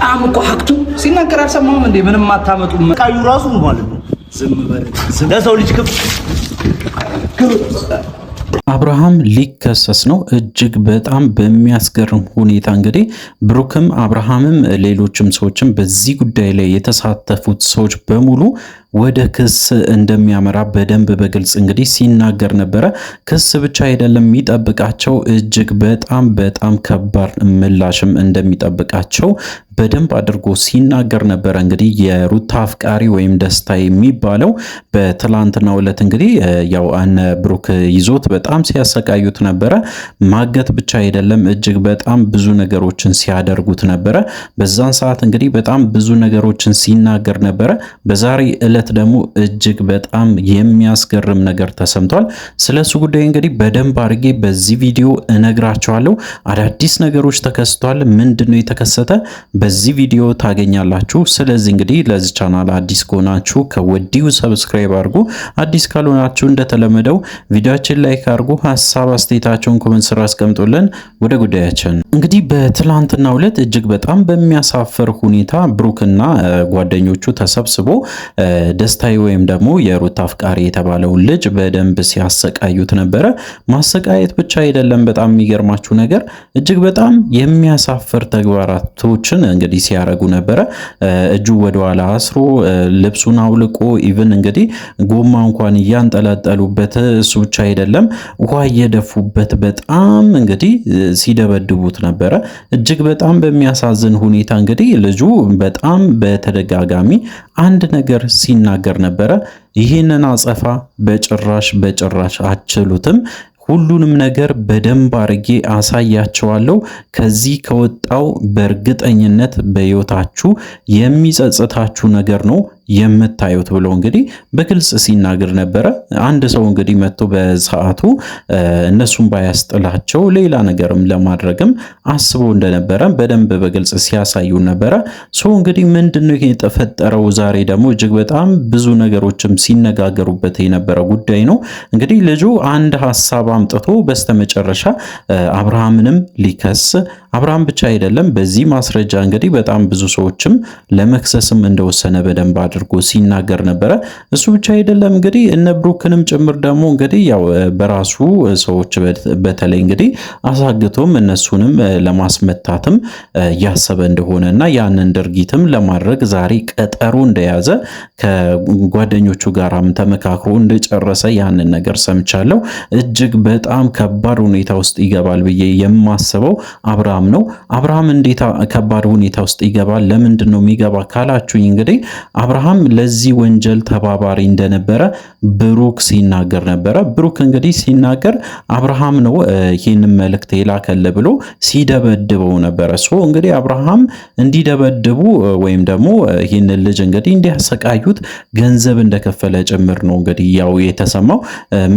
በጣም እኮ ሀቅቱ ሲናገር አልሰማሁም እንዴ? ምንም አታመጡም። ቃዩ ራሱ ማለት ነው። ዝም በል ለሰው ልጅ አብርሃም ሊከሰስ ነው። እጅግ በጣም በሚያስገርም ሁኔታ እንግዲህ ብሩክም አብርሃምም ሌሎችም ሰዎችም በዚህ ጉዳይ ላይ የተሳተፉት ሰዎች በሙሉ ወደ ክስ እንደሚያመራ በደንብ በግልጽ እንግዲህ ሲናገር ነበረ። ክስ ብቻ አይደለም የሚጠብቃቸው፣ እጅግ በጣም ከባድ ምላሽም እንደሚጠብቃቸው በደንብ አድርጎ ሲናገር ነበረ። እንግዲህ የሩታ አፍቃሪ ወይም ደስታ የሚባለው በትላንትናው ዕለት እንግዲህ ያው አነ ብሩክ ይዞት በጣም ሲያሰቃዩት ነበረ። ማገት ብቻ አይደለም እጅግ በጣም ብዙ ነገሮችን ሲያደርጉት ነበረ። በዛን ሰዓት እንግዲህ በጣም ብዙ ነገሮችን ሲናገር ነበረ። በዛሬ ዕለት ደግሞ እጅግ በጣም የሚያስገርም ነገር ተሰምቷል። ስለሱ ጉዳይ እንግዲህ በደንብ አድርጌ በዚህ ቪዲዮ እነግራችኋለሁ። አዳዲስ ነገሮች ተከስቷል። ምንድነው የተከሰተ? በዚህ ቪዲዮ ታገኛላችሁ። ስለዚህ እንግዲህ ለዚህ ቻናል አዲስ ከሆናችሁ ከወዲሁ ሰብስክራይብ አድርጉ። አዲስ ካልሆናችሁ እንደተለመደው ቪዲዮአችን ላይክ አድርጉ። ሐሳብ አስተያየታችሁን ኮሜንት ስራ አስቀምጡልን። ወደ ጉዳያችን እንግዲህ በትላንትናው ዕለት እጅግ በጣም በሚያሳፍር ሁኔታ ብሩክና ጓደኞቹ ተሰብስቦ ደስታዬ ወይም ደግሞ የሩታ አፍቃሪ የተባለውን ልጅ በደንብ ሲያሰቃዩት ነበረ። ማሰቃየት ብቻ አይደለም፣ በጣም የሚገርማችሁ ነገር እጅግ በጣም የሚያሳፍር ተግባራቶችን እንግዲህ ሲያረጉ ነበረ። እጁ ወደ ኋላ አስሮ ልብሱን አውልቆ ኢቭን እንግዲህ ጎማ እንኳን እያንጠለጠሉበት፣ እሱ ብቻ አይደለም ውሃ እየደፉበት በጣም እንግዲህ ሲደበድቡት ነበረ። እጅግ በጣም በሚያሳዝን ሁኔታ እንግዲህ ልጁ በጣም በተደጋጋሚ አንድ ነገር ሲናገር ነበረ። ይህንን አጸፋ በጭራሽ አችሉትም፣ ሁሉንም ነገር በደንብ አርጌ አሳያቸዋለሁ። ከዚህ ከወጣው በእርግጠኝነት በሕይወታችሁ የሚጸጽታችሁ ነገር ነው የምታዩት ብሎ እንግዲህ በግልጽ ሲናገር ነበረ። አንድ ሰው እንግዲህ መጥቶ በሰዓቱ እነሱን ባያስጥላቸው ሌላ ነገርም ለማድረግም አስቦ እንደነበረ በደንብ በግልጽ ሲያሳዩ ነበረ። ሶ እንግዲህ ምንድነው የተፈጠረው? ዛሬ ደግሞ እጅግ በጣም ብዙ ነገሮችም ሲነጋገሩበት የነበረ ጉዳይ ነው። እንግዲህ ልጁ አንድ ሐሳብ አምጥቶ በስተመጨረሻ አብርሃምንም ሊከስ፣ አብርሃም ብቻ አይደለም በዚህ ማስረጃ እንግዲህ በጣም ብዙ ሰዎችም ለመክሰስም እንደወሰነ በደንብ አድርጎ ሲናገር ነበረ። እሱ ብቻ አይደለም እንግዲህ እነ ብሩክንም ጭምር ደግሞ እንግዲህ ያው በራሱ ሰዎች በተለይ እንግዲህ አሳግቶም እነሱንም ለማስመታትም ያሰበ እንደሆነና ያንን ድርጊትም ለማድረግ ዛሬ ቀጠሮ እንደያዘ ከጓደኞቹ ጋራም ተመካክሮ እንደጨረሰ ያንን ነገር ሰምቻለሁ። እጅግ በጣም ከባድ ሁኔታ ውስጥ ይገባል ብዬ የማስበው አብርሃም ነው። አብርሃም እንዴት ከባድ ሁኔታ ውስጥ ይገባል? ለምንድን ነው የሚገባ ካላችሁኝ እንግዲህ አብርሃም ለዚህ ወንጀል ተባባሪ እንደነበረ ብሩክ ሲናገር ነበረ። ብሩክ እንግዲህ ሲናገር አብርሃም ነው ይህንን መልእክት የላከለ ብሎ ሲደበድበው ነበረ። ሶ እንግዲህ አብርሃም እንዲደበድቡ ወይም ደግሞ ይህንን ልጅ እንግዲህ እንዲያሰቃዩት ገንዘብ እንደከፈለ ጭምር ነው እንግዲህ ያው የተሰማው።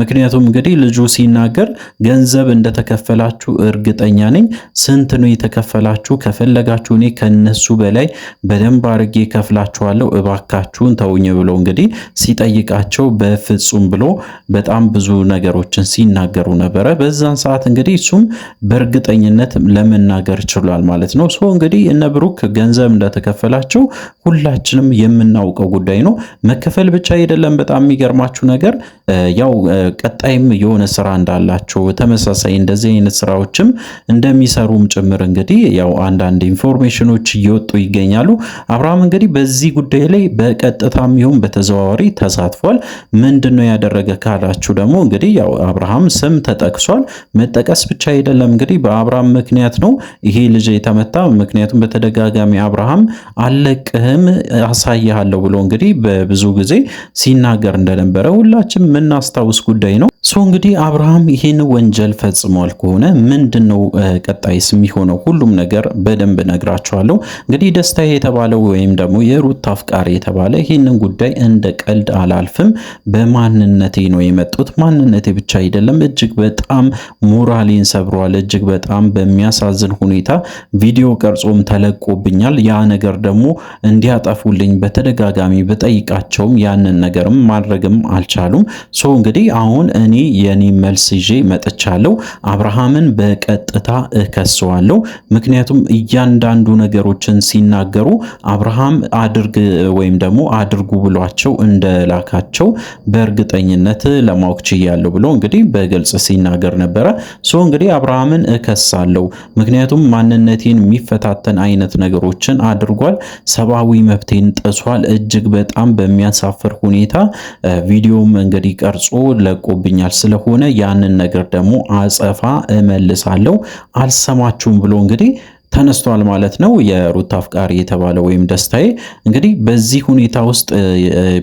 ምክንያቱም እንግዲህ ልጁ ሲናገር ገንዘብ እንደተከፈላችሁ እርግጠኛ ነኝ፣ ስንት ነው የተከፈላችሁ? ከፈለጋችሁ እኔ ከነሱ በላይ በደንብ አድርጌ ከፍላችኋለሁ፣ እባካችሁን ተውኝ ብሎ እንግዲህ ሲጠይቃቸው በፍጹም ብሎ በጣም ብዙ ነገሮችን ሲናገሩ ነበረ። በዛን ሰዓት እንግዲህ እሱም በእርግጠኝነት ለመናገር ችሏል ማለት ነው። ሶ እንግዲህ እነ ብሩክ ገንዘብ እንደተከፈላቸው ሁላችንም የምናውቀው ጉዳይ ነው። መከፈል ብቻ አይደለም፣ በጣም የሚገርማችሁ ነገር ያው ቀጣይም የሆነ ስራ እንዳላቸው ተመሳሳይ እንደዚህ አይነት ስራዎችም እንደሚሰሩም ጭምር እንግዲህ ያው አንዳንድ ኢንፎርሜሽኖች እየወጡ ይገኛሉ። አብርሃም እንግዲህ በዚህ ጉዳይ ላይ በቀጥታም ይሁን በተዘዋዋሪ ተሳትፏል። ምንድነው ያደረገ ካላችሁ ደግሞ እንግዲህ ያው አብርሃም ስም ተጠቅሷል። መጠቀስ ብቻ አይደለም እንግዲህ በአብርሃም ምክንያት ነው ይሄ ልጅ የተመታ። ምክንያቱም በተደጋጋሚ አብርሃም አለቅህም አሳይሃለሁ ብሎ እንግዲህ በብዙ ጊዜ ሲናገር እንደነበረ ሁላችንም የምናስታውስ ጉዳይ ነው። ሶ እንግዲህ አብርሃም ይሄን ወንጀል ፈጽሟል ከሆነ ምንድነው ቀጣይስ የሚሆነው? ሁሉም ነገር በደንብ ነግራችኋለሁ። እንግዲህ ደስታዬ የተባለው ወይም ደግሞ የሩታ አፍቃሪ የተባለ ይህንን ጉዳይ እንደ ቀልድ አላልፍም፣ በማንነቴ ነው የመጡት። ማንነቴ ብቻ አይደለም እጅግ በጣም ሞራሌን ሰብሯል። እጅግ በጣም በሚያሳዝን ሁኔታ ቪዲዮ ቀርጾም ተለቆብኛል። ያ ነገር ደግሞ እንዲያጠፉልኝ በተደጋጋሚ በጠይቃቸውም ያንን ነገርም ማድረግም አልቻሉም። ሶ እንግዲህ አሁን እኔ የኔ መልስ ይዤ መጥቻለሁ። አብርሃምን በቀጥታ እከሰዋለሁ። አለው። ምክንያቱም እያንዳንዱ ነገሮችን ሲናገሩ አብርሃም አድርግ ወይም ደግሞ አድርጉ ብሏቸው እንደላካቸው በእርግጠኝነት ለማወቅ ችያለሁ ብሎ እንግዲህ በግልጽ ሲናገር ነበረ። እንግዲህ አብርሃምን እከሳለሁ፣ ምክንያቱም ማንነቴን የሚፈታተን አይነት ነገሮችን አድርጓል፣ ሰብአዊ መብቴን ጥሷል፣ እጅግ በጣም በሚያሳፍር ሁኔታ ቪዲዮም እንግዲህ ቀርጾ ለቆብኛል። ስለሆነ ያንን ነገር ደግሞ አጸፋ እመልሳለሁ፣ አልሰማችሁም ብሎ እንግዲህ ተነስቷል ማለት ነው። የሩታ አፍቃሪ የተባለው ወይም ደስታዬ እንግዲህ በዚህ ሁኔታ ውስጥ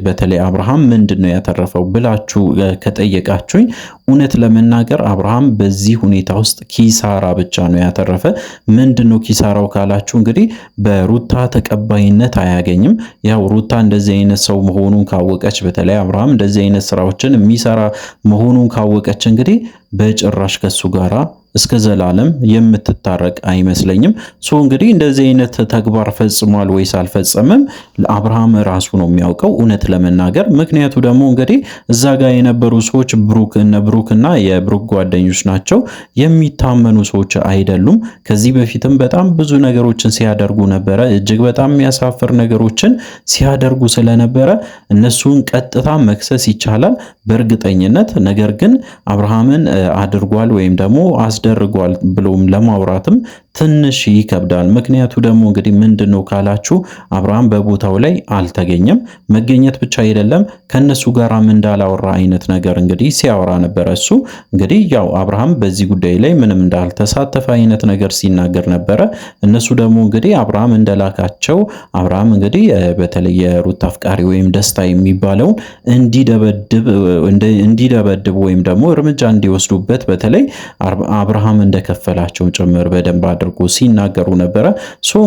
በተለይ አብርሃም ምንድነው ያተረፈው ብላችሁ ከጠየቃችሁኝ እውነት ለመናገር አብርሃም በዚህ ሁኔታ ውስጥ ኪሳራ ብቻ ነው ያተረፈ። ምንድነው ኪሳራው ካላችሁ እንግዲህ በሩታ ተቀባይነት አያገኝም። ያው ሩታ እንደዚህ አይነት ሰው መሆኑን ካወቀች፣ በተለይ አብርሃም እንደዚህ አይነት ስራዎችን የሚሰራ መሆኑን ካወቀች እንግዲህ በጭራሽ ከሱ ጋራ እስከ ዘላለም የምትታረቅ አይመስለኝም። እንግዲህ እንደዚህ አይነት ተግባር ፈጽሟል ወይስ አልፈጸመም አብርሃም ራሱ ነው የሚያውቀው እውነት ለመናገር። ምክንያቱ ደግሞ እንግዲህ እዛ ጋር የነበሩ ሰዎች ብሩክና የብሩክ ጓደኞች ናቸው፣ የሚታመኑ ሰዎች አይደሉም። ከዚህ በፊትም በጣም ብዙ ነገሮችን ሲያደርጉ ነበረ፣ እጅግ በጣም የሚያሳፍር ነገሮችን ሲያደርጉ ስለነበረ እነሱን ቀጥታ መክሰስ ይቻላል በእርግጠኝነት። ነገር ግን አብርሃምን አድርጓል ወይም ደግሞ አስደርጓል ብሎም ለማውራትም ትንሽ ይከብዳል። ምክንያቱ ደግሞ እንግዲህ ምንድነው ካላችሁ አብርሃም በቦታው ላይ አልተገኘም። መገኘት ብቻ አይደለም ከነሱ ጋራም እንዳላወራ አይነት ነገር እንግዲህ ሲያወራ ነበረ። እሱ እንግዲህ ያው አብርሃም በዚህ ጉዳይ ላይ ምንም እንዳልተሳተፈ አይነት ነገር ሲናገር ነበረ። እነሱ ደግሞ እንግዲህ አብርሃም እንደላካቸው አብርሃም እንግዲህ በተለይ የሩታ አፍቃሪ ወይም ደስታ የሚባለውን እንዲደበድብ ወይም ደግሞ እርምጃ እንዲወስዱበት በተለይ አብርሃም እንደከፈላቸው ጭምር በደንብ አድርጎ ሲናገሩ ነበረ።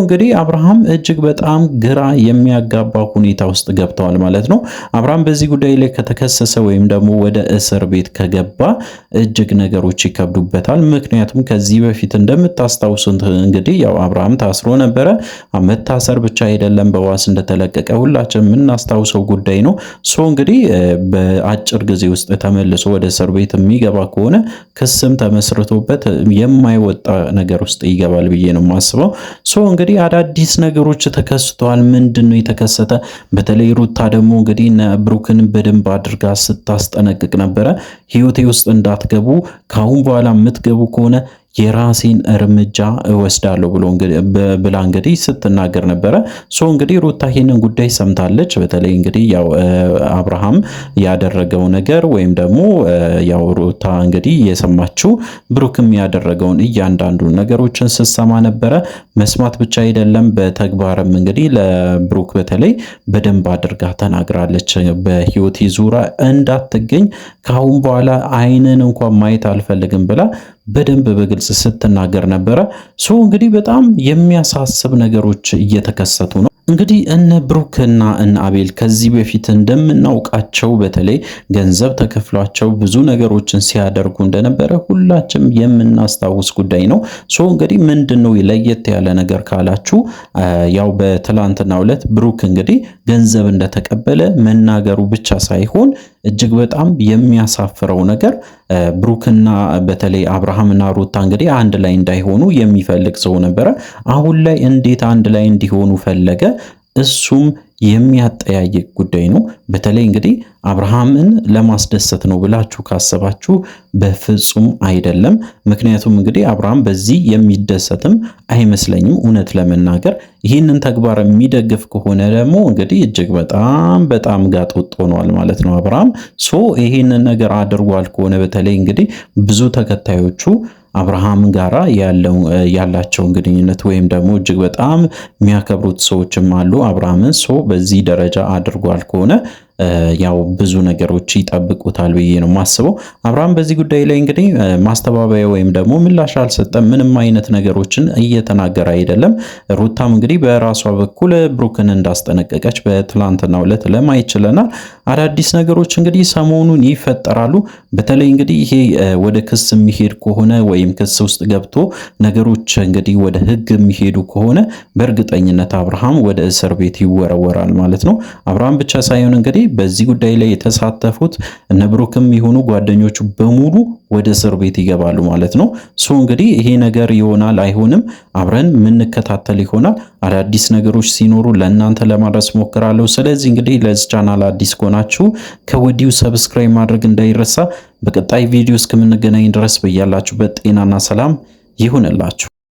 እንግዲህ አብርሃም እጅግ በጣም ግራ የሚያጋባ ሁኔታ ውስጥ ገብተዋል ማለት ነው። አብርሃም በዚህ ጉዳይ ላይ ከተከሰሰ ወይም ደግሞ ወደ እስር ቤት ከገባ እጅግ ነገሮች ይከብዱበታል። ምክንያቱም ከዚህ በፊት እንደምታስታውሱት እንግዲህ ያው አብርሃም ታስሮ ነበረ። መታሰር ብቻ አይደለም በዋስ እንደተለቀቀ ሁላችን የምናስታውሰው ጉዳይ ነው። እንግዲህ በአጭር ጊዜ ውስጥ ተመልሶ ወደ እስር ቤት የሚገባ ከሆነ ክስም ተመስርቶበት የማይወጣ ነገር ውስጥ ይገባል ብዬ ነው የማስበው። እንግዲህ አዳዲስ ነገሮች ተከስተዋል። ምንድነው የተከሰተ? በተለይ ሩታ ደግሞ እንግዲህ ብሩክን በደንብ አድርጋ ስታስጠነቅቅ ነበረ። ህይወቴ ውስጥ እንዳትገቡ፣ ካሁን በኋላ የምትገቡ ከሆነ የራሴን እርምጃ እወስዳለሁ ብላ እንግዲህ ስትናገር ነበረ። እንግዲህ ሩታ ይሄንን ጉዳይ ሰምታለች። በተለይ እንግዲህ ያው አብርሃም ያደረገው ነገር ወይም ደግሞ ያው ሩታ እንግዲህ የሰማችው ብሩክም ያደረገውን እያንዳንዱ ነገሮችን ስትሰማ ነበረ። መስማት ብቻ አይደለም በተግባርም እንግዲህ ለብሩክ በተለይ በደንብ አድርጋ ተናግራለች። በህይወቴ ዙሪያ እንዳትገኝ ካሁን በኋላ አይንን እንኳን ማየት አልፈልግም ብላ በደንብ በግልጽ ስትናገር ነበረ። እንግዲህ በጣም የሚያሳስብ ነገሮች እየተከሰቱ ነው። እንግዲህ እነ ብሩክና እነ አቤል ከዚህ በፊት እንደምናውቃቸው በተለይ ገንዘብ ተከፍሏቸው ብዙ ነገሮችን ሲያደርጉ እንደነበረ ሁላችንም የምናስታውስ ጉዳይ ነው። እንግዲህ ምንድነው ለየት ያለ ነገር ካላችሁ ያው በትላንትናው ዕለት ብሩክ እንግዲህ ገንዘብ እንደተቀበለ መናገሩ ብቻ ሳይሆን እጅግ በጣም የሚያሳፍረው ነገር ብሩክና በተለይ አብርሃምና ሩታ እንግዲህ አንድ ላይ እንዳይሆኑ የሚፈልግ ሰው ነበረ። አሁን ላይ እንዴት አንድ ላይ እንዲሆኑ ፈለገ? እሱም የሚያጠያይቅ ጉዳይ ነው። በተለይ እንግዲህ አብርሃምን ለማስደሰት ነው ብላችሁ ካሰባችሁ በፍጹም አይደለም። ምክንያቱም እንግዲህ አብርሃም በዚህ የሚደሰትም አይመስለኝም እውነት ለመናገር። ይህንን ተግባር የሚደግፍ ከሆነ ደግሞ እንግዲህ እጅግ በጣም ጋጥ ወጥ ሆኗል ማለት ነው አብርሃም። ይህንን ነገር አድርጓል ከሆነ በተለይ እንግዲህ ብዙ ተከታዮቹ አብርሃም ጋራ ያላቸውን ግንኙነት ወይም ደግሞ እጅግ በጣም የሚያከብሩት ሰዎችም አሉ አብርሃምን። በዚህ ደረጃ አድርጓል ከሆነ ያው ብዙ ነገሮች ይጠብቁታል ብዬ ነው ማስበው። አብርሃም በዚህ ጉዳይ ላይ እንግዲህ ማስተባበያ ወይም ደግሞ ምላሽ አልሰጠም። ምንም አይነት ነገሮችን እየተናገረ አይደለም። ሩታም እንግዲህ በራሷ በኩል ብሩክን እንዳስጠነቀቀች በትላንትናው ዕለት ለማየት ችለናል። አዳዲስ ነገሮች እንግዲህ ሰሞኑን ይፈጠራሉ። በተለይ እንግዲህ ይሄ ወደ ክስ የሚሄድ ከሆነ ወይም ክስ ውስጥ ገብቶ ነገሮች እንግዲህ ወደ ሕግ የሚሄዱ ከሆነ በእርግጠኝነት አብርሃም ወደ እስር ቤት ይወረወራል ማለት ነው። አብርሃም ብቻ ሳይሆን እንግዲህ በዚህ ጉዳይ ላይ የተሳተፉት እነ ብሩክም የሆኑ ጓደኞቹ በሙሉ ወደ እስር ቤት ይገባሉ ማለት ነው። እንግዲህ ይሄ ነገር ይሆናል አይሆንም አብረን የምንከታተል ይሆናል። አዳዲስ ነገሮች ሲኖሩ ለእናንተ ለማድረስ ሞክራለሁ። ስለዚህ እንግዲህ ለዚህ ቻናል አዲስ ከሆናችሁ ከወዲሁ ሰብስክራይብ ማድረግ እንዳይረሳ። በቀጣይ ቪዲዮ እስከምንገናኝ ድረስ በያላችሁበት ጤናና ሰላም ይሁንላችሁ።